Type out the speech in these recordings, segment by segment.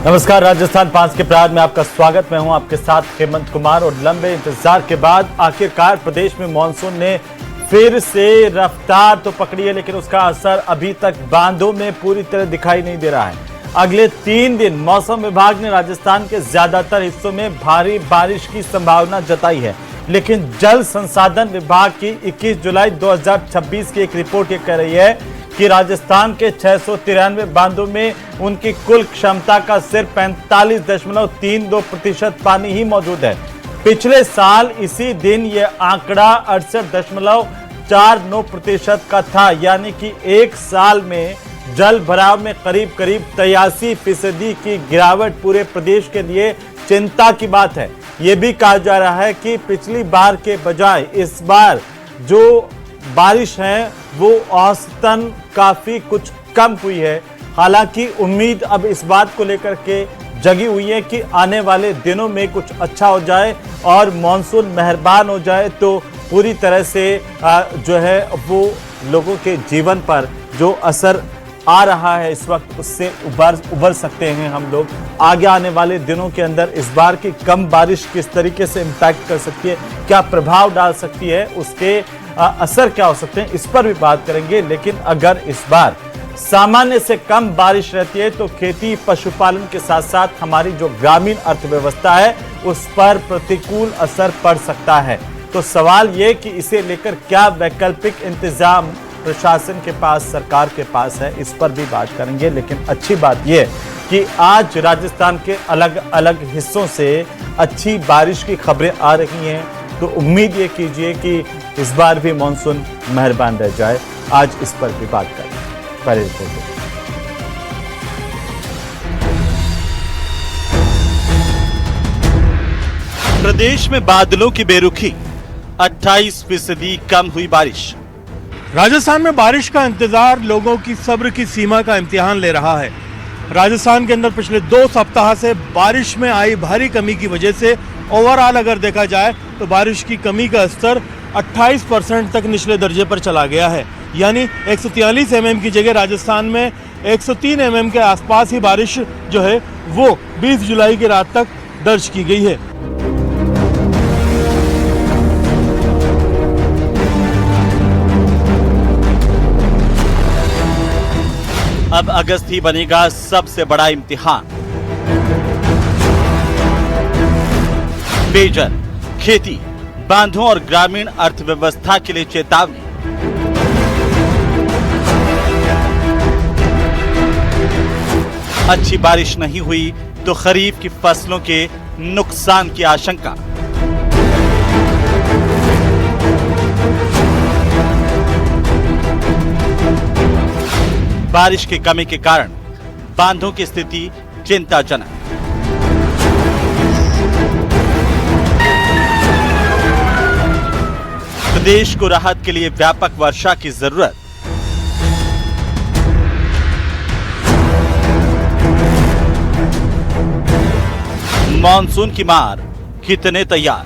नमस्कार, राजस्थान 5 के प्रारंभ में आपका स्वागत। मैं हूं आपके साथ हेमंत कुमार। और लंबे इंतजार के बाद आखिरकार प्रदेश में मानसून ने फिर से रफ्तार तो पकड़ी है, लेकिन उसका असर अभी तक बांधों में पूरी तरह दिखाई नहीं दे रहा है। अगले 3 दिन मौसम विभाग ने राजस्थान के ज्यादातर हिस्सों में भारी बारिश की संभावना जताई है, लेकिन जल संसाधन विभाग की 21 जुलाई 2026 की एक रिपोर्ट ये कह रही है कि राजस्थान के 693 बांधों में उनकी कुल क्षमता का सिर्फ 45.32% पानी ही मौजूद है। पिछले साल इसी दिन यह आंकड़ा 68.49% का था, यानी कि एक साल में जल भराव में करीब 83% की गिरावट पूरे प्रदेश के लिए चिंता की बात है। यह भी कहा जा रहा है कि पिछली बार के बजाय इस बार जो बारिश है वो औसतन काफी कुछ कम हुई है। हालांकि उम्मीद अब इस बात को लेकर के जगी हुई है कि आने वाले दिनों में कुछ अच्छा हो जाए और मॉनसून मेहरबान हो जाए, तो पूरी तरह से जो है वो लोगों के जीवन पर जो असर आ रहा है इस वक्त उससे उबर सकते हैं हम लोग। आगे आने वाले दिनों के अंदर इस बार की कम बारिश किस तरीके से इम्पैक्ट कर सकती है, क्या प्रभाव डाल सकती है, उसके असर क्या हो सकते हैं, इस पर भी बात करेंगे। लेकिन अगर इस बार सामान्य से कम बारिश रहती है तो खेती पशुपालन के साथ साथ हमारी जो ग्रामीण अर्थव्यवस्था है उस पर प्रतिकूल असर पड़ सकता है। तो सवाल ये कि इसे लेकर क्या वैकल्पिक इंतजाम प्रशासन के पास, सरकार के पास है, इस पर भी बात करेंगे। लेकिन अच्छी बात यह कि आज राजस्थान के अलग अलग हिस्सों से अच्छी बारिश की खबरें आ रही हैं, तो उम्मीद ये कीजिए कि इस बार भी मॉनसून मेहरबान रह जाए। आज इस पर भी बात करें। पहले रिपोर्ट। प्रदेश में बादलों की बेरुखी, 28% कम हुई बारिश। राजस्थान में बारिश का इंतजार लोगों की सब्र की सीमा का इम्तिहान ले रहा है। राजस्थान के अंदर पिछले 2 सप्ताह से बारिश में आई भारी कमी की वजह से ओवरऑल अगर देखा जाए तो बारिश की कमी का स्तर 28% तक निचले दर्जे पर चला गया है। यानी 143 mm की जगह राजस्थान में 103 mm के आसपास ही बारिश जो है वो 20 जुलाई की रात तक दर्ज की गई है। अब अगस्त ही बनेगा सबसे बड़ा इम्तिहान। पेयजल, खेती, बांधों और ग्रामीण अर्थव्यवस्था के लिए चेतावनी। अच्छी बारिश नहीं हुई तो खरीफ की फसलों के नुकसान की आशंका। बारिश की कमी के कारण बांधों की स्थिति चिंताजनक। प्रदेश को राहत के लिए व्यापक वर्षा की जरूरत। मॉनसून की मार कितने तैयार।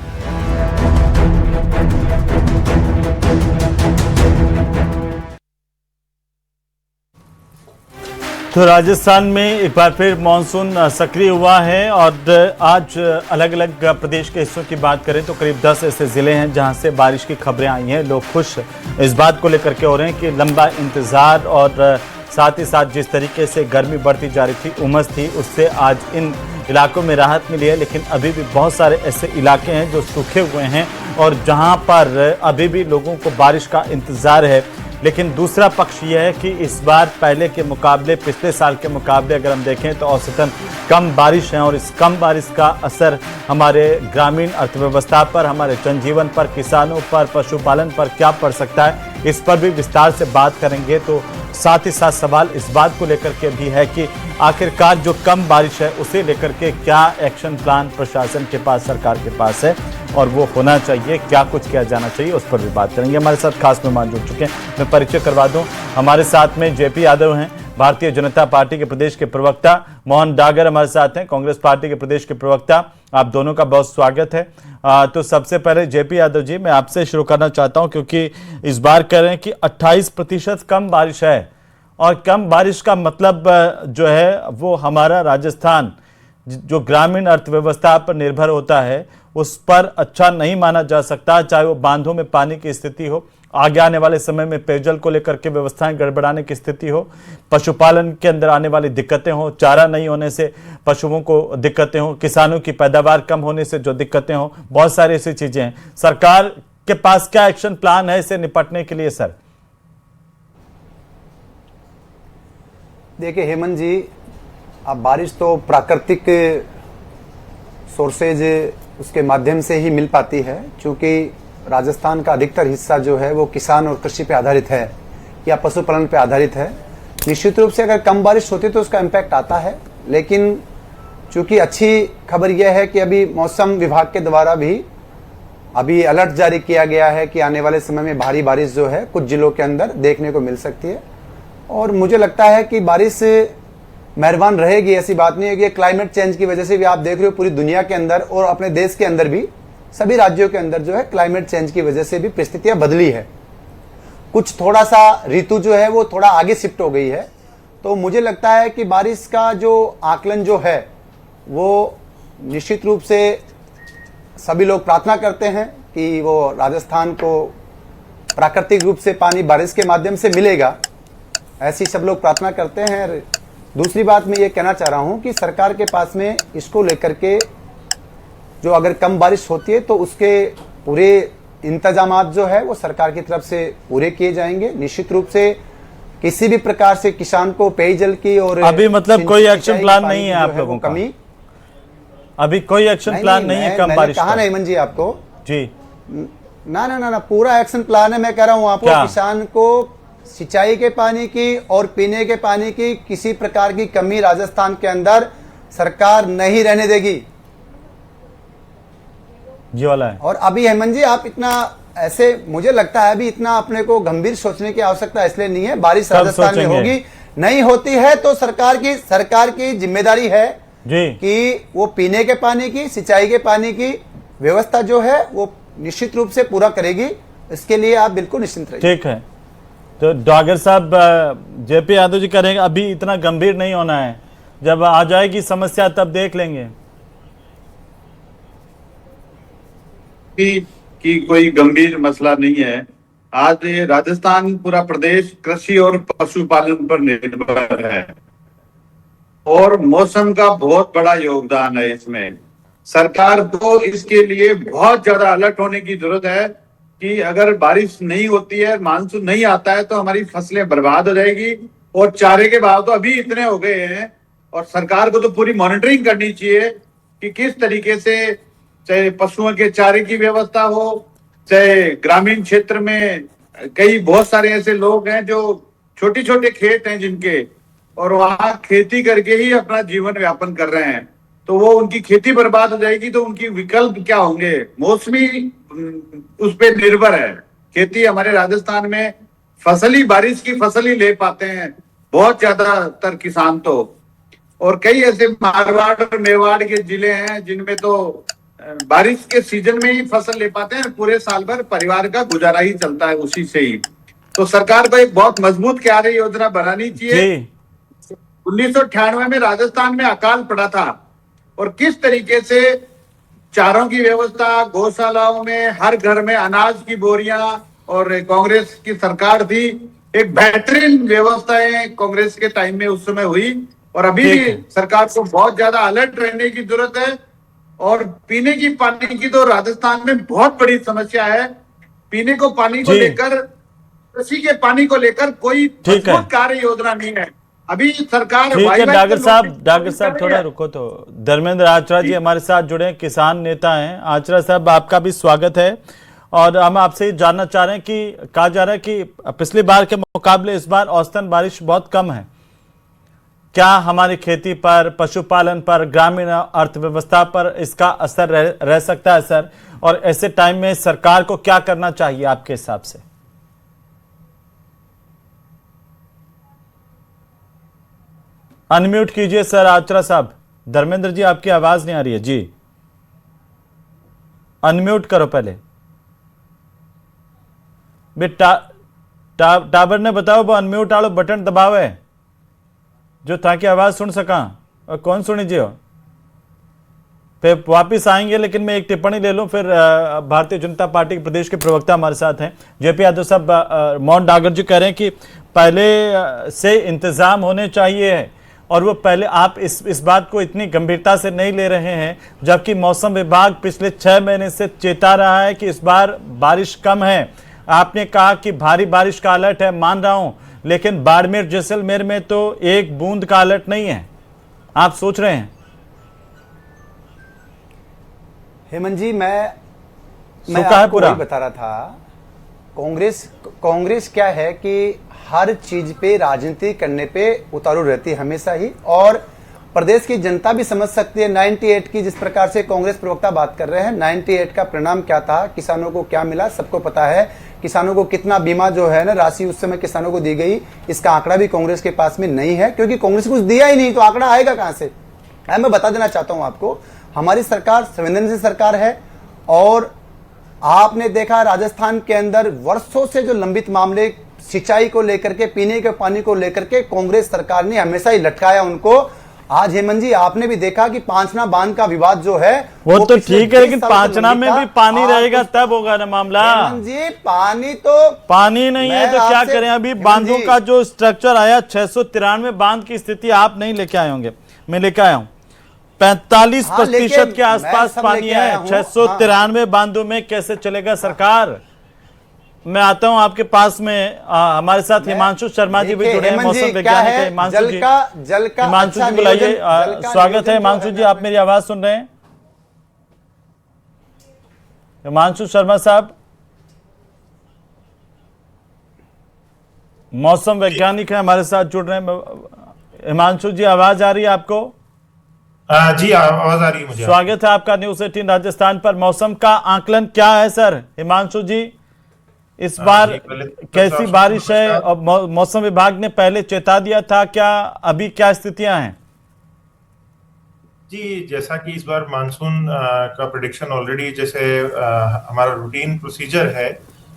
तो राजस्थान में एक बार फिर मानसून सक्रिय हुआ है और आज अलग अलग प्रदेश के हिस्सों की बात करें तो करीब 10 ऐसे जिले हैं जहां से बारिश की खबरें आई हैं। लोग खुश इस बात को लेकर के हो रहे हैं कि लंबा इंतजार और साथ ही साथ जिस तरीके से गर्मी बढ़ती जा रही थी, उमस थी, उससे आज इन इलाकों में राहत मिली है। लेकिन अभी भी बहुत सारे ऐसे इलाके हैं जो सूखे हुए हैं और जहां पर अभी भी लोगों को बारिश का इंतजार है। लेकिन दूसरा पक्ष यह है कि इस बार पहले के मुकाबले, पिछले साल के मुकाबले अगर हम देखें तो औसतन कम बारिश है और इस कम बारिश का असर हमारे ग्रामीण अर्थव्यवस्था पर, हमारे जनजीवन पर, किसानों पर, पशुपालन पर क्या पड़ सकता है, इस पर भी विस्तार से बात करेंगे। तो साथ ही साथ सवाल इस बात को लेकर के भी है कि आखिरकार जो कम बारिश है उसे लेकर के क्या एक्शन प्लान प्रशासन के पास, सरकार के पास है और वो होना चाहिए, क्या कुछ किया जाना चाहिए, उस पर भी बात करेंगे। हमारे साथ खास मेहमान जुड़ चुके हैं, मैं परिचय करवा दूं। हमारे साथ में जेपी यादव हैं, भारतीय जनता पार्टी के प्रदेश के प्रवक्ता। मोहन डागर हमारे साथ हैं, कांग्रेस पार्टी के प्रदेश के प्रवक्ता। आप दोनों का बहुत स्वागत है। तो सबसे पहले जेपी यादव जी, मैं आपसे शुरू करना चाहता हूं क्योंकि इस बार कह रहे हैं कि 28% कम बारिश है और कम बारिश का मतलब जो है वो हमारा राजस्थान जो ग्रामीण अर्थव्यवस्था पर निर्भर होता है उस पर अच्छा नहीं माना जा सकता, चाहे वो बांधों में पानी की स्थिति हो, आगे आने वाले समय में पेयजल को लेकर के व्यवस्थाएं गड़बड़ाने की स्थिति हो, पशुपालन के अंदर आने वाली दिक्कतें हो, चारा नहीं होने से पशुओं को दिक्कतें हो, किसानों की पैदावार कम होने से जो दिक्कतें हो, बहुत सारी ऐसी चीजें हैं। सरकार के पास क्या एक्शन प्लान है इससे निपटने के लिए सर? देखिए हेमंत जी, अब बारिश तो प्राकृतिक सोर्सेज उसके माध्यम से ही मिल पाती है, क्योंकि राजस्थान का अधिकतर हिस्सा जो है वो किसान और कृषि पे आधारित है या पशुपालन पे आधारित है। निश्चित रूप से अगर कम बारिश होती तो उसका इम्पैक्ट आता है, लेकिन चूंकि अच्छी खबर यह है कि अभी मौसम विभाग के द्वारा भी अभी अलर्ट जारी किया गया है कि आने वाले समय में भारी बारिश जो है कुछ जिलों के अंदर देखने को मिल सकती है। और मुझे लगता है कि बारिश मेहरबान रहेगी, ऐसी बात नहीं है कि क्लाइमेट चेंज की वजह से भी आप देख रहे हो पूरी दुनिया के अंदर और अपने देश के अंदर भी सभी राज्यों के अंदर जो है क्लाइमेट चेंज की वजह से भी परिस्थितियां बदली है। कुछ थोड़ा सा ऋतु जो है वो थोड़ा आगे शिफ्ट हो गई है। तो मुझे लगता है कि बारिश का जो आकलन जो है वो निश्चित रूप से सभी लोग प्रार्थना करते हैं कि वो राजस्थान को प्राकृतिक रूप से पानी बारिश के माध्यम से मिलेगा, ऐसी सब लोग प्रार्थना करते हैं। दूसरी बात मैं ये कहना चाह रहा हूं कि सरकार के पास में इसको लेकर के जो अगर कम बारिश होती है तो उसके पूरे इंतजामात जो है वो सरकार की तरफ से पूरे किए जाएंगे। निश्चित रूप से किसी भी प्रकार से किसान को पेयजल की और अभी मतलब कोई एक्शन प्लान नहीं है आप लोगों का? कमी अभी कोई एक्शन प्लान नहीं है कम बारिश कहा ना हेमंत जी आपको जी? ना ना ना ना पूरा एक्शन प्लान है। मैं कह रहा हूं आपको, किसान को सिंचाई के पानी की और पीने के पानी की किसी प्रकार की कमी राजस्थान के अंदर सरकार नहीं रहने देगी जी वाला है। और अभी हेमंत जी आप इतना ऐसे मुझे लगता है अभी इतना अपने को गंभीर सोचने की आवश्यकता इसलिए नहीं है। बारिश राजस्थान में होगी, नहीं होती है तो सरकार की जिम्मेदारी है जी कि वो पीने के पानी की, सिंचाई के पानी की व्यवस्था जो है वो निश्चित रूप से पूरा करेगी। इसके लिए आप बिल्कुल निश्चिंत रहिए। ठीक है, तो डॉक्टर साहब जेपी यादव जी करेंगे, अभी इतना गंभीर नहीं होना है, जब आ जाएगी समस्या तब देख लेंगे कि कोई गंभीर मसला नहीं है। आज राजस्थान पूरा प्रदेश कृषि और पशुपालन पर निर्भर है और मौसम का बहुत बड़ा योगदान है इसमें। सरकार को इसके लिए बहुत ज्यादा अलर्ट होने की जरूरत है कि अगर बारिश नहीं होती है, मानसून नहीं आता है तो हमारी फसलें बर्बाद हो जाएगी। और चारे के भाव तो अभी इतने हो गए हैं और सरकार को तो पूरी मॉनिटरिंग करनी चाहिए कि किस तरीके से, चाहे पशुओं के चारे की व्यवस्था हो, चाहे ग्रामीण क्षेत्र में कई बहुत सारे ऐसे लोग हैं जो छोटे छोटे खेत हैं जिनके, और वहां खेती करके ही अपना जीवन व्यापन कर रहे हैं, तो वो उनकी खेती बर्बाद हो जाएगी तो उनकी विकल्प क्या होंगे? मौसमी उस पर निर्भर है खेती। हमारे राजस्थान में फसली, बारिश की फसल ही ले पाते हैं बहुत ज्यादातर किसान तो, और कई ऐसे मारवाड़ और मेवाड़ के जिले हैं जिनमें तो बारिश के सीजन में ही फसल ले पाते हैं, पूरे साल भर परिवार का गुजारा ही चलता है उसी से ही। तो सरकार को एक बहुत मजबूत क्यारी योजना बनानी चाहिए। 1998 में राजस्थान में अकाल पड़ा था और किस तरीके से चारों की व्यवस्था, गौशालाओं में हर घर में अनाज की बोरियां, और कांग्रेस की सरकार थी, एक बेहतरीन व्यवस्थाएं कांग्रेस के टाइम में उस समय हुई। और अभी भी सरकार को बहुत ज्यादा अलर्ट रहने की जरूरत है। और पीने की पानी की तो राजस्थान में बहुत बड़ी समस्या है। पीने को पानी को लेकर, कृषि के पानी को लेकर कोई कार्य योजना नहीं है अभी सरकार। ठीक है डॉक्टर साहब थोड़ा रुको। तो धर्मेंद्र आचरा जी हमारे साथ जुड़े हैं, किसान नेता हैं। आचरा साहब आपका भी स्वागत है और हम आपसे जानना चाह रहे हैं कि कहा जा रहा है कि पिछली बार के मुकाबले इस बार औसतन बारिश बहुत कम है, क्या हमारी खेती पर, पशुपालन पर, ग्रामीण अर्थव्यवस्था पर इसका असर रह सकता है सर? और ऐसे टाइम में सरकार को क्या करना चाहिए आपके हिसाब से? अनम्यूट कीजिए सर आचरा साहब। धर्मेंद्र जी आपकी आवाज नहीं आ रही है जी, अनम्यूट करो पहले। टावर ने बताओ वो अनम्यूट वालों बटन दबावे जो ताकि आवाज सुन सका। और कौन सुनी जियो? फिर वापिस आएंगे, लेकिन मैं एक टिप्पणी ले लूं फिर। भारतीय जनता पार्टी के प्रदेश के प्रवक्ता हमारे साथ हैं, जेपी यादव साहब। मोहन डागर जी कह रहे हैं कि पहले से इंतजाम होने चाहिए है, और वो पहले आप इस बात को इतनी गंभीरता से नहीं ले रहे हैं, जबकि मौसम विभाग पिछले 6 महीने से चेता रहा है कि इस बार बारिश कम है। आपने कहा कि भारी बारिश का अलर्ट है, मान रहा हूं, लेकिन बाड़मेर जैसलमेर में तो एक बूंद का अलर्ट नहीं है। आप सोच रहे हैं? हेमंत जी, मैं सूखा है आपको पूरा। वही बता रहा था। कांग्रेस क्या है कि हर चीज पे राजनीति करने पे उतारू रहती है हमेशा ही, और प्रदेश की जनता भी समझ सकती है। 98 की जिस प्रकार से कांग्रेस प्रवक्ता बात कर रहे हैं, 98 का परिणाम क्या था, किसानों को क्या मिला, सबको पता है। किसानों को कितना बीमा जो है ना राशि उस समय किसानों को दी गई, इसका आंकड़ा भी कांग्रेस के पास में नहीं है, क्योंकि कांग्रेस कुछ दिया ही नहीं, तो आंकड़ा आएगा कहां से? मैं बता देना चाहता हूं आपको, हमारी सरकार संवेदनशील सरकार है, और आपने देखा राजस्थान के अंदर वर्षों से जो लंबित मामले सिंचाई को लेकर के, पीने के पानी को लेकर के कांग्रेस सरकार ने हमेशा ही लटकाया उनको। आज हेमंत जी आपने भी देखा कि पांचना बांध का विवाद जो है वो तो ठीक है, लेकिन पांचना में भी पानी रहेगा तब होगा ना मामला। हेमंत जी पानी नहीं है तो क्या करें? अभी बांधों का जो स्ट्रक्चर आया, 693 बांध की स्थिति आप नहीं लेके आए होंगे, मैं लेके आया हूं। 45% के आसपास पानी है 693 बांधों में, कैसे चलेगा सरकार? मैं आता हूं आपके पास में। हमारे साथ हिमांशु शर्मा जी भी जुड़े हैं, मौसम वैज्ञानिक है। हिमांशु जी, हिमांशु जी बुलाइए। स्वागत है हिमांशु जी, आप मेरी आवाज सुन रहे हैं? हिमांशु शर्मा साहब, मौसम वैज्ञानिक है, हमारे साथ जुड़ रहे हैं। हिमांशु जी, आवाज आ रही है आपको? जी, आवाज आ रही है मुझे। स्वागत है आपका न्यूज़ 18 राजस्थान पर। मौसम का आकलन क्या है सर? हिमांशु जी, इस बार कैसी बारिश है, और मौसम विभाग ने पहले चेता दिया था क्या? अभी क्या स्थितियां हैं? जी, जैसा कि इस बार मानसून का प्रेडिक्शन ऑलरेडी, जैसे हमारा रूटीन प्रोसीजर है,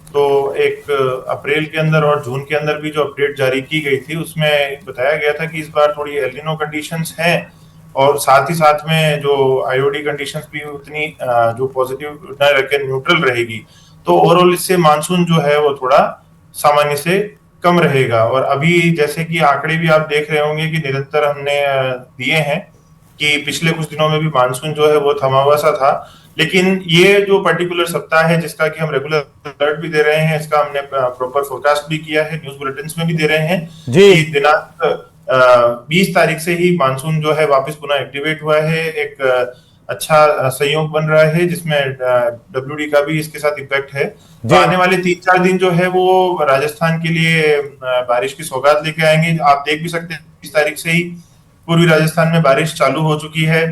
तो एक अप्रैल के अंदर और जून के अंदर भी जो अपडेट जारी की गई थी, उसमें बताया गया था कि इस बार थोड़ी एल निनो कंडीशंस हैं, और साथ ही साथ में जो आईओडी कंडीशंस भी उतनी जो पॉजिटिव न रखे, न्यूट्रल रहेगी। तो ओवरऑल इससे मानसून जो है वो थोड़ा सामान्य से कम रहेगा। और अभी जैसे कि आंकड़े भी आप देख रहे होंगे कि निरंतर हमने दिए हैं कि पिछले कुछ दिनों में भी मानसून जो है वो थमा हुआ सा था, लेकिन ये जो पर्टिकुलर सप्ताह है जिसका कि हम रेगुलर अलर्ट भी दे रहे हैं, इसका हमने प्रॉपर फोरकास्ट भी किया है, न्यूज बुलेटिन में भी दे रहे हैं कि दिनांक 20 तारीख से ही मानसून जो है वापस पुनः एक्टिवेट हुआ है। एक अच्छा संयोग बन रहा है जिसमें डब्ल्यूडी का भी इसके साथ इम्पैक्ट है। तो आने वाले 3-4 दिन जो है वो राजस्थान के लिए बारिश की सौगात लेके आएंगे। आप देख भी सकते हैं 20 तारीख से ही पूर्वी राजस्थान में बारिश चालू हो चुकी है।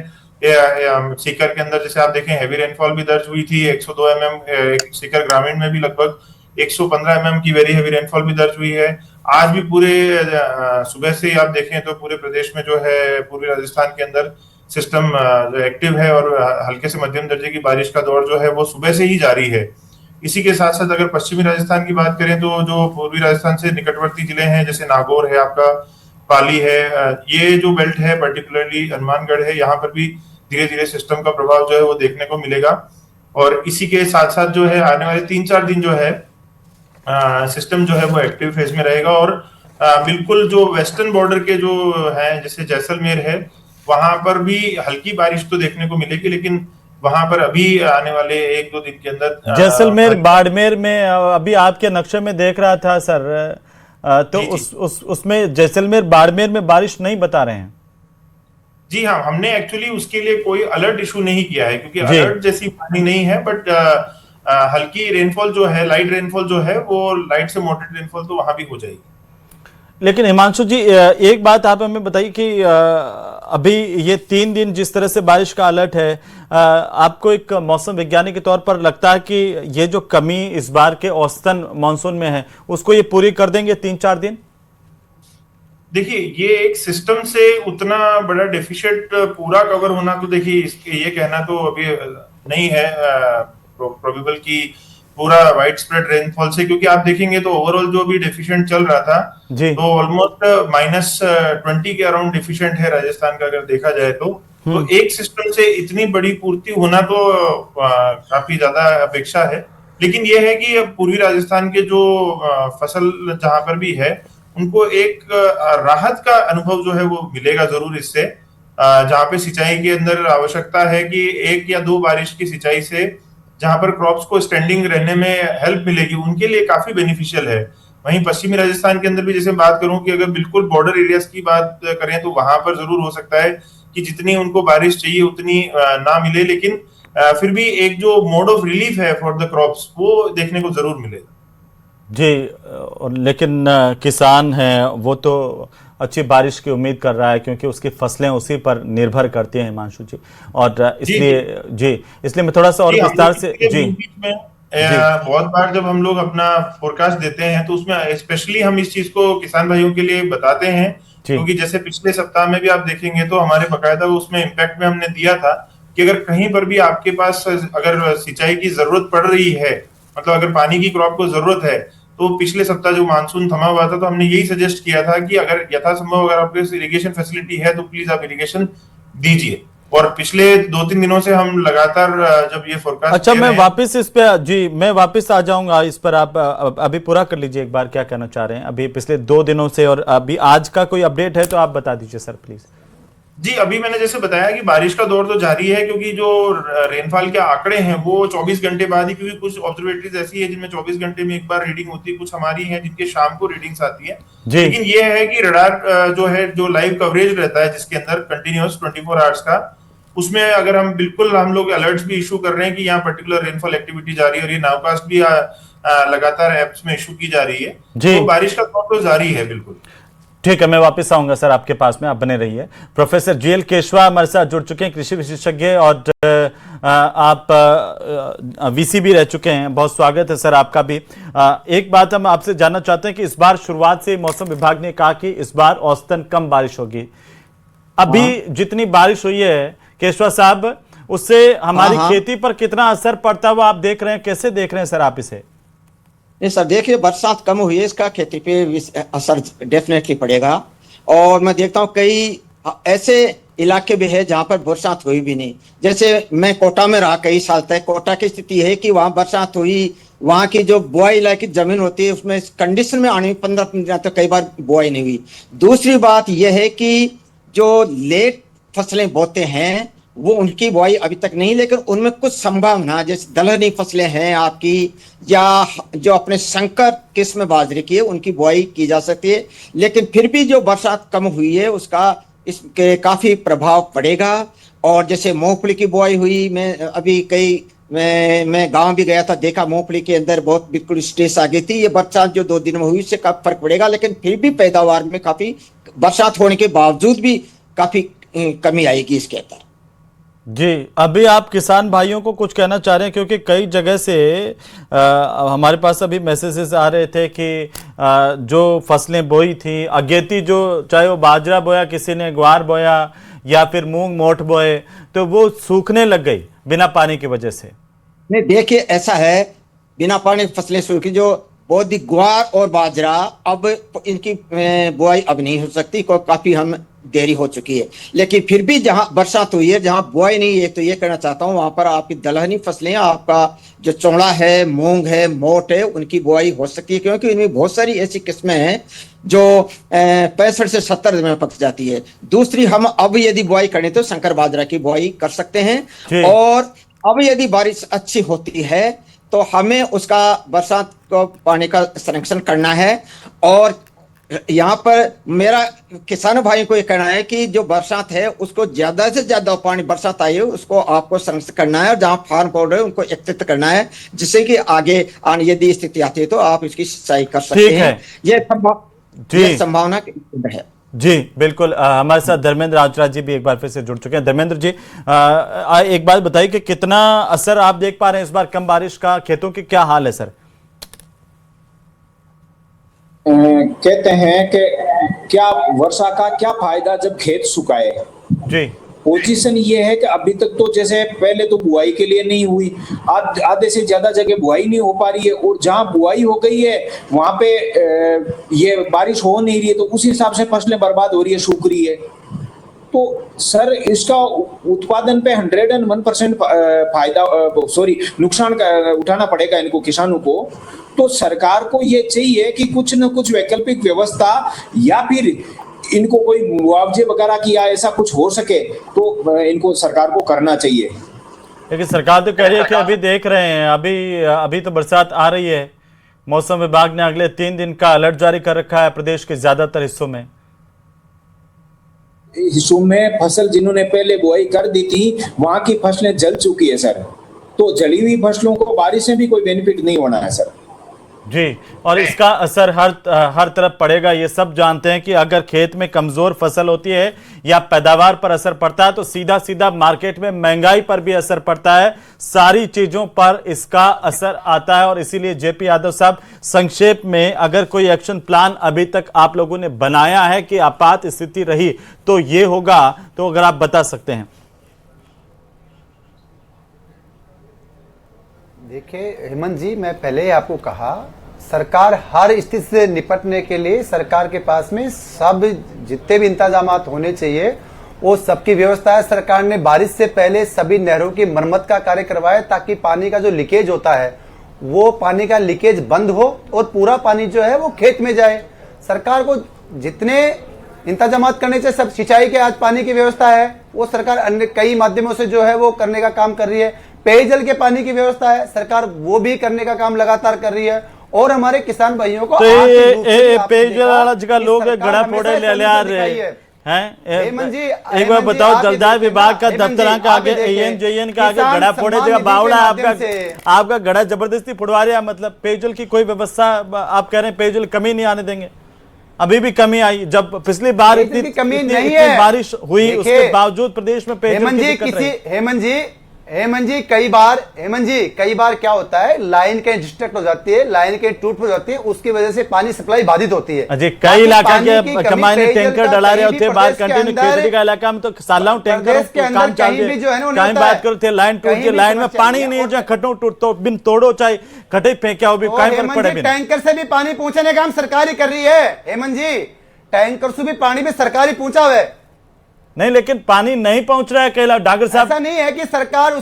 सीकर के अंदर जैसे आप देखें हैवी रेनफॉल भी दर्ज हुई थी, 102 mm। सीकर ग्रामीण में भी लगभग 115 mm की वेरी हैवी रेनफॉल भी दर्ज हुई है। आज भी पूरे सुबह से आप देखें तो पूरे प्रदेश में जो है पूर्वी राजस्थान के अंदर सिस्टम जो एक्टिव है, और हल्के से मध्यम दर्जे की बारिश का दौर जो है वो सुबह से ही जारी है। इसी के साथ साथ अगर पश्चिमी राजस्थान की बात करें तो जो पूर्वी राजस्थान से निकटवर्ती जिले हैं, जैसे नागौर है, आपका पाली है, ये जो बेल्ट है पर्टिकुलरली हनुमानगढ़ है, यहाँ पर भी धीरे धीरे सिस्टम का प्रभाव जो है वो देखने को मिलेगा। और इसी के साथ साथ जो है आने वाले 3-4 दिन जो है सिस्टम जो है वो एक्टिव फेज में रहेगा। और बिल्कुल जो वेस्टर्न बॉर्डर के जो है, जैसे जैसलमेर है, वहां पर भी हल्की बारिश तो देखने को मिलेगी, लेकिन वहां पर अभी आने वाले 1-2 दिन के अंदर जैसलमेर बाड़मेर में अभी आपके नक्शे में देख रहा था सर, तो उसमें जैसलमेर बाड़मेर में बारिश नहीं बता रहे हैं। जी हाँ, हमने एक्चुअली उसके लिए कोई अलर्ट इशू नहीं किया है, क्योंकि अलर्ट जैसी पानी नहीं है, बट हल्की रेनफॉल जो है, लाइट रेनफॉल जो है वो लाइट से मॉडरेट रेनफॉल तो वहां भी हो जाएगी। लेकिन हिमांशु जी, एक बात आप हमें बताइए कि अभी ये 3 दिन जिस तरह से बारिश का अलर्ट है, आपको एक मौसम वैज्ञानिक के तौर पर लगता है कि ये जो कमी इस बार के औसतन मानसून में है उसको ये पूरी कर देंगे 3-4 दिन? देखिए, ये एक सिस्टम से उतना बड़ा डेफिशिएंट पूरा कवर होना तो देखिए ये कहना तो अभी नहीं है प्रोबेबल कि पूरा वाइड स्प्रेड रेनफॉल से, क्योंकि आप देखेंगे तो ओवरऑल जो भी डेफिशिएंट चल रहा था तो ऑलमोस्ट -20 के अराउंड डेफिशिएंट है राजस्थान का अगर देखा जाए तो। तो एक सिस्टम से इतनी बड़ी पूर्ति होना तो काफी ज्यादा अपेक्षा है। लेकिन ये है कि पूर्वी राजस्थान के जो फसल जहां पर भी है उनको एक राहत का अनुभव जो है वो मिलेगा जरूर इससे। जहां पे सिंचाई के अंदर आवश्यकता है कि 1 या 2 बारिश की सिंचाई से जहां पर क्रॉप्स को स्टैंडिंग रहने में हेल्प मिलेगी, उनके लिए काफी बेनिफिशियल है। वहीं पश्चिमी राजस्थान के अंदर भी जैसे बात करूं कि अगर बिल्कुल बॉर्डर एरियाज की बात करें तो वहां पर जरूर हो सकता है कि जितनी उनको बारिश चाहिए उतनी ना मिले, लेकिन फिर भी एक जो मोड ऑफ रिलीफ है फॉर द क्रॉप्स वो देखने को जरूर मिलेगा। जी, लेकिन किसान है वो तो अच्छी बारिश की उम्मीद कर रहा है क्योंकि उसकी फसलें उसी पर निर्भर करती हैं हिमांशु जी, और इसलिए जी इसलिए मैं थोड़ा सा और विस्तार से जी बहुत बार जब हम लोग अपना फोरकास्ट देते हैं तो उसमें स्पेशली हम इस चीज को किसान भाइयों के लिए बताते हैं, क्योंकि जैसे पिछले सप्ताह में भी आप देखेंगे तो हमारे बकायदा उसमें इम्पैक्ट में हमने दिया था कि अगर कहीं पर भी आपके पास अगर सिंचाई की जरूरत पड़ रही है, मतलब अगर पानी की क्रॉप को जरूरत है, तो पिछले सप्ताह जो मानसून थमा हुआ था तो हमने यही सजेस्ट किया था कि अगर यथासंभव अगर आपके पास इरिगेशन फैसिलिटी है तो प्लीज आप इरिगेशन दीजिए। और पिछले 2-3 दिनों से हम लगातार जब ये फोरकास्ट अच्छा, मैं वापस इस पे जी मैं वापस आ जाऊंगा इस पर, आप अभी पूरा कर लीजिए एक बार क्या कहना चाह रहे हैं अभी पिछले 2 दिनों से, और अभी आज का कोई अपडेट है तो आप बता दीजिए सर प्लीज। जी, अभी मैंने जैसे बताया कि बारिश का दौर तो जारी है, क्योंकि जो रेनफॉल के आंकड़े हैं वो 24 घंटे बाद ही, क्योंकि कुछ ऑब्जर्वेटरीज ऐसी है जिनमें 24 घंटे में एक बार रीडिंग होती है, कुछ हमारी हैं जिनके शाम को रीडिंग्स आती है। लेकिन ये है कि रडार जो है जो लाइव कवरेज रहता है जिसके अंदर कंटिन्यूअस 24 आवर्स का, उसमें अगर हम लोग अलर्ट्स भी इशू कर रहे हैं कि यहाँ पर्टिकुलर रेनफॉल एक्टिविटी जारी है, और ये नाउकास्ट भी लगातार एप्स में इशू की जा रही है, तो बारिश का दौर तो जारी है बिल्कुल। ठीक है, मैं वापस आऊंगा सर आपके पास में, आप बने रहिए। प्रोफेसर जीएल केशवा हमारे साथ जुड़ चुके हैं, कृषि विशेषज्ञ, और आप वीसी भी रह चुके हैं, बहुत स्वागत है सर आपका भी। एक बात हम आपसे जानना चाहते हैं कि इस बार शुरुआत से मौसम विभाग ने कहा कि इस बार औसतन कम बारिश होगी। अभी जितनी बारिश हुई है केशवा साहब, उससे हमारी खेती पर कितना असर पड़ता हुआ आप देख रहे हैं, कैसे देख रहे हैं सर आप इसे? नहीं सर, देखिए बरसात कम हुई है, इसका खेती पे असर डेफिनेटली पड़ेगा। और मैं देखता हूँ कई ऐसे इलाके भी है जहाँ पर बरसात हुई भी नहीं। जैसे मैं कोटा में रहा कई साल तक, कोटा की स्थिति है कि वहाँ बरसात हुई, वहाँ की जो बुआई इलाके की जमीन होती है उसमें कंडीशन में आने 15 दिन तक कई बार बुआई नहीं हुई। दूसरी बात यह है कि जो लेट फसलें बोते हैं वो उनकी बुआई अभी तक नहीं, लेकिन उनमें कुछ संभावना, जैसे दलहनी फसलें हैं आपकी, या जो अपने संकर किस्म बाजरे की है उनकी बुआई की जा सकती है। लेकिन फिर भी जो बरसात कम हुई है उसका इसके काफी प्रभाव पड़ेगा। और जैसे मूंगफली की बुआई हुई, मैं गांव भी गया था, देखा मूंगफली के अंदर बहुत बिल्कुल स्ट्रेस आ गई थी। ये बरसात जो 2 दिन में हुई इससे काफी फर्क पड़ेगा, लेकिन फिर भी पैदावार में काफी, बरसात होने के बावजूद भी काफी कमी आएगी इसके अंदर। जी, अभी आप किसान भाइयों को कुछ कहना चाह रहे हैं, क्योंकि कई जगह से हमारे पास अभी मैसेजेस आ रहे थे कि जो फसलें बोई थी अगेती, जो चाहे वो बाजरा बोया, किसी ने ग्वार बोया या फिर मूंग मोठ बोए, तो वो सूखने लग गई बिना पानी की वजह से। नहीं, देखिए ऐसा है, बिना पानी फसलें सूखी, जो बहुत ही ग्वार और बाजरा, अब इनकी बुआई अब नहीं हो सकती, काफी हम देरी हो चुकी है। लेकिन फिर भी जहां बरसात हुई है, जहां बुआई नहीं है, तो ये कहना चाहता हूं वहां पर आपकी दलहनी फसलें, आपका जो चौड़ा है, मूंग है, मोट है, उनकी बुआई हो सकती है, क्योंकि इनमें बहुत सारी ऐसी किस्में हैं जो 65 से 70 दिन में पक जाती है। दूसरी, हम अब यदि बुआई करें तो संकर बाजरा की बुआई कर सकते हैं। और अब यदि बारिश अच्छी होती है तो हमें उसका बरसात को पानी का संरक्षण करना है। और यहाँ पर मेरा किसान भाइयों को ये कहना है कि जो बरसात है उसको ज्यादा से ज्यादा पानी बरसात आई है उसको आपको संरक्षित करना है, और जहाँ फार्म पाउडर है उनको एकत्रित करना है, जिससे कि आगे आने यदि स्थिति आती है तो आप इसकी सिंचाई कर सकते हैं। ये संभावना है। जी बिल्कुल। हमारे साथ धर्मेंद्र आचराज जी भी एक बार फिर से जुड़ चुके हैं। धर्मेंद्र जी, एक बात बताइए कि कितना असर आप देख पा रहे हैं इस बार कम बारिश का, खेतों की क्या हाल है सर? कहते हैं कि क्या वर्षा का क्या फायदा जब खेत सुखाए। जी, पोजीशन ये है कि अभी तक तो जैसे पहले तो बुआई के लिए नहीं हुई, आधे से ज्यादा जगह बुआई नहीं हो पा रही है, और जहां बुआई हो गई है वहां पे ये बारिश हो नहीं रही है, तो उस हिसाब से फसलें बर्बाद हो रही है, सूख रही है। तो सर इसका उत्पादन पे 101% फायदा नुकसान उठाना पड़ेगा इनको, किसानों को। तो सरकार को ये चाहिए कि कुछ न कुछ वैकल्पिक व्यवस्था या फिर इनको कोई मुआवजे वगैरह की या ऐसा कुछ हो सके तो इनको सरकार को करना चाहिए। लेकिन सरकार तो कह रही है कि अभी देख रहे हैं, अभी तो बरसात आ रही है। मौसम विभाग ने अगले 3 दिन का अलर्ट जारी कर रखा है प्रदेश के ज्यादातर हिस्सों में फसल जिन्होंने पहले बुआई कर दी थी वहां की फसलें जल चुकी है सर। तो जली हुई फसलों को बारिश से भी कोई बेनिफिट नहीं होना है सर जी। और इसका असर हर तरफ पड़ेगा, ये सब जानते हैं कि अगर खेत में कमजोर फसल होती है या पैदावार पर असर पड़ता है तो सीधा सीधा मार्केट में महंगाई पर भी असर पड़ता है, सारी चीजों पर इसका असर आता है। और इसीलिए जेपी यादव साहब, संक्षेप में अगर कोई एक्शन प्लान अभी तक आप लोगों ने बनाया है कि आपात स्थिति रही तो ये होगा, तो अगर आप बता सकते हैं। देखिए हेमंत जी, मैं पहले ही आपको कहा, सरकार हर स्थिति से निपटने के लिए सरकार के पास में सब जितने भी इंतजामात होने चाहिए वो सबकी व्यवस्था है। सरकार ने बारिश से पहले सभी नहरों की मरम्मत का कार्य करवाया ताकि पानी का जो लीकेज होता है वो पानी का लीकेज बंद हो और पूरा पानी जो है वो खेत में जाए। सरकार को जितने इंतजामात करने चाहिए, सब सिंचाई के आज पानी की व्यवस्था है वो सरकार अन्य कई माध्यमों से जो है वो करने का काम कर रही है। पेयजल के पानी की व्यवस्था है, सरकार वो भी करने का काम लगातार कर रही है। और हमारे किसान भाइयों को पेयजल वाला जगह लोग गड़ा फोड़े ले रहे हैं। एक बार बताओ, जलदाय विभाग का दफ्तर का आगे ANJN का आगे गड़ा फोड़े जगह बावड़ा आपका गड़ा जबरदस्ती फुड़वा रहे हैं। मतलब पेयजल की कोई व्यवस्था, आप कह रहे हैं पेयजल कमी नहीं आने देंगे। अभी भी कमी आई, जब पिछली बार इतनी कमी नहीं है, बारिश हुई उसके बावजूद प्रदेश में पेयजल हेमंत जी कई बार क्या होता है, लाइन कहीं डिस्ट्रक्ट हो जाती है, लाइन कहीं टूट जाती है, उसकी वजह से पानी सप्लाई बाधित होती है। अजय कई इलाका के कमाने टैंकर डला रहे होते हैं, बात कंटिन्यू केसरी का इलाका में तो सालाओं टैंकर काम चाल रहे हैं। कहीं बात करो थे लाइन टूट गई, लाइन में पानी नहीं, जहाँ खटो टूट तो बिन तोड़ो चाहे खटे फेंका हो भी कहीं फर्क पड़े। टैंकर से भी पानी पहुंचाने का काम सरकार ही कर रही है हेमंत जी, टैंकर से भी पानी भी सरकार ही पहुंचा हुआ है। नहीं, लेकिन पानी नहीं पहुंच रहा है कैला डागर साहब। ऐसा नहीं है कि सरकार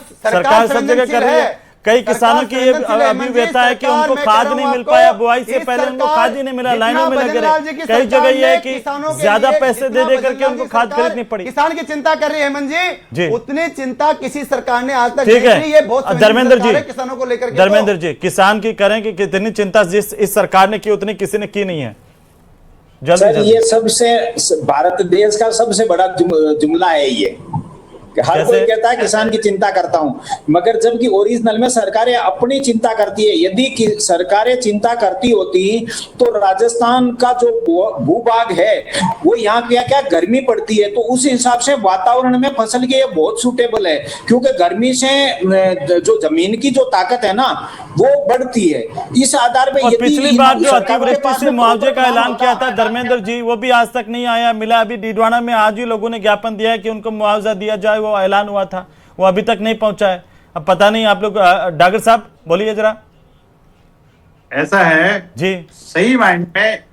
सब जगह कर रही है। कई किसानों की ये अभिव्यक्ता है कि उनको खाद नहीं मिल पाया, बुआई से पहले उनको खाद ही नहीं मिला, लाइनों में लगे रहे। कई जगह ये है कि ज्यादा पैसे दे करके उनको खाद खरीदनी पड़ी। किसान की चिंता कर रही है हेमंत जी, उतनी चिंता किसी सरकार ने आज तक ठीक है। धर्मेंद्र जी, किसानों को लेकर धर्मेंद्र जी, किसान की करें कि कितनी चिंता जिस इस सरकार ने की उतनी किसी ने की नहीं है। सर ये सबसे भारत देश का सबसे बड़ा जुमला है ये। हर कोई कहता है किसान की चिंता करता हूं, मगर जबकि ओरिजिनल में सरकारें अपनी चिंता करती है। यदि सरकारें चिंता करती होती तो राजस्थान का जो भूभाग है वो यहाँ क्या गर्मी पड़ती है, तो उस हिसाब से वातावरण में फसल के लिए बहुत सूटेबल है, क्योंकि गर्मी से जो जमीन की जो ताकत है ना वो बढ़ती है। इस आधार पर पिछली बार जो अतिवृष्टि से मुआवजे का ऐलान किया था धर्मेंद्र जी, वो भी आज तक नहीं आया मिला। अभी डीडवाना में आज ही लोगों ने ज्ञापन दिया है कि उनको मुआवजा दिया जाए, वो ऐलान हुआ था, वो अभी तक नहीं पहुंचा है। अब पता नहीं आप लोग, डागर साहब बोलिए जरा। ऐसा है जी, सही मायने में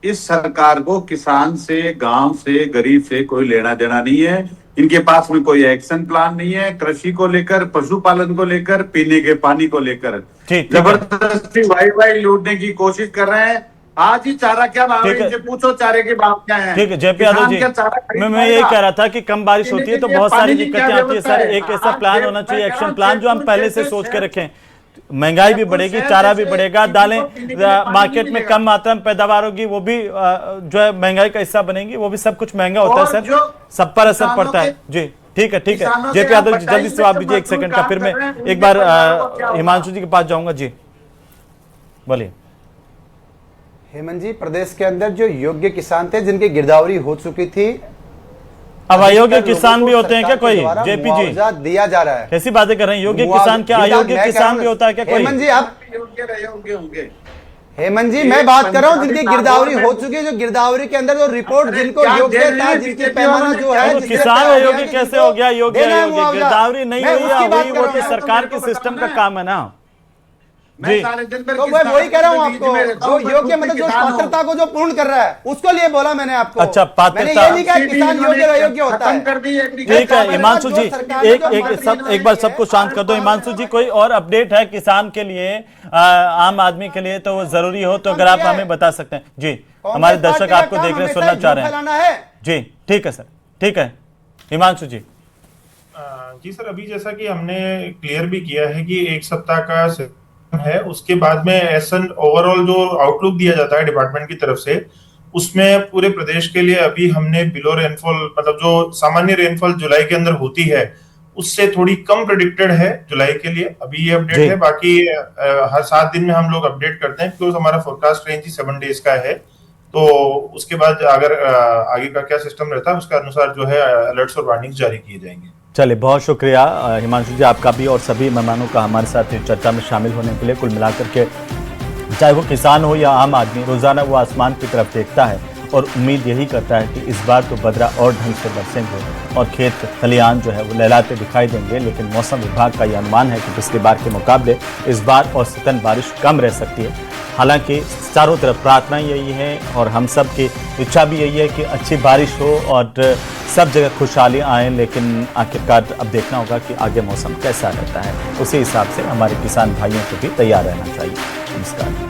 इस सरकार को किसान से, गांव से, गरीब से कोई लेना देना नहीं है। इनके पास में कोई एक्शन प्लान नहीं है कृषि को लेकर, पशुपालन को लेकर, पीने के पानी को लेकर। जबरदस्ती वाई लूटने की कोशिश कर रहे हैं। आज ही चारा क्या भाव है इनसे पूछो, चारे के भाव क्या है। ठीक है जेपी यादव जी, मैं यही कह रहा था कि कम बारिश होती है तो बहुत सारी दिक्कतें आती है। सर एक ऐसा प्लान होना चाहिए, एक्शन प्लान जो हम पहले से सोच के रखें। महंगाई भी बढ़ेगी, चारा भी बढ़ेगा, दालें मार्केट में कम मात्रा में पैदावार होगी, वो भी जो है महंगाई का हिस्सा बनेगी। वो भी सब कुछ महंगा होता है सर, सब पर असर पड़ता है जी। ठीक है जेपी यादव जी, जल्दी से जवाब दीजिए 1 सेकंड का, फिर मैं एक बार हिमांशु जी के पास जाऊंगा। जी बोलिए। हेमंत जी, प्रदेश के अंदर जो योग्य किसान थे जिनकी गिरदावरी हो चुकी थी, अब अयोग्य किसान भी होते हैं क्या कोई? जेपी जी दिया जा रहा है, कैसी बातें कर रहे हैं? योग्य किसान क्या अयोग्य किसान भी होता है क्या कोई? हेमंत जी आप हेमंत जी मैं बात कर रहा हूँ जिनकी गिरदावरी हो चुकी है, जो गिरदावरी के अंदर जो रिपोर्ट जिनको योग्य था, जिनके पैमाना जो है, किसान अयोग्य कैसे हो गया? योग्य गिरदावरी नहीं हुई, वो तो सरकार के सिस्टम का काम है ना। मैं सारे दिन भर तो मैं वही कह रहा हूँ आपको, जो योग्य मतलब जो पात्रता को जो पूर्ण कर रहा है उसको लिए बोला मैंने आपको। अच्छा, पात्रता मैंने ये नहीं कहा किसान योग्य अयोग्य होता है। ठीक है हिमांशु जी, एक बार सबको शांत कर दो। हिमांशु जी, कोई और अपडेट है किसान के लिए, आम आदमी के लिए, तो वो जरूरी हो तो अगर आप हमें बता सकते हैं। जी, हमारे दर्शक आपको देख रहे हैं, सुनना चाह रहे हैं। जी ठीक है सर, ठीक है हिमांशु जी। जी सर, अभी जैसा कि हमने क्लियर भी किया है कि 1 सप्ताह का है, उसके बाद में ऐसा ओवरऑल जो आउटलुक दिया जाता है डिपार्टमेंट की तरफ से, उसमें पूरे प्रदेश के लिए अभी हमने बिलो रेनफॉल, मतलब जो सामान्य रेनफॉल जुलाई के अंदर होती है उससे थोड़ी कम प्रेडिक्टेड है जुलाई के लिए, अभी ये अपडेट है। बाकी हर 7 दिन में हम लोग अपडेट करते हैं क्योंकि हमारा फोरकास्ट रेंज ही 7 डेज का है। तो उसके बाद अगर आगे का क्या सिस्टम रहता है उसके अनुसार जो है अलर्ट्स और वार्निंग्स जारी किए जाएंगे। चलिए, बहुत शुक्रिया हिमांशु जी आपका भी और सभी मेहमानों का हमारे साथ इस चर्चा में शामिल होने के लिए। कुल मिलाकर के चाहे वो किसान हो या आम आदमी, रोजाना वो आसमान की तरफ देखता है और उम्मीद यही करता है कि इस बार तो बदरा और ढंग से बरसेंगे और खेत खलियान जो है वो लहलाते दिखाई देंगे। लेकिन मौसम विभाग का यह अनुमान है कि पिछली बार के मुकाबले इस बार औसतन बारिश कम रह सकती है। हालांकि चारों तरफ प्रार्थना यही है और हम सब की इच्छा भी यही है कि अच्छी बारिश हो और सब जगह खुशहाली आए। लेकिन आखिरकार अब देखना होगा कि आगे मौसम कैसा रहता है, उसी हिसाब से हमारे किसान भाइयों को भी तैयार रहना चाहिए। नमस्कार।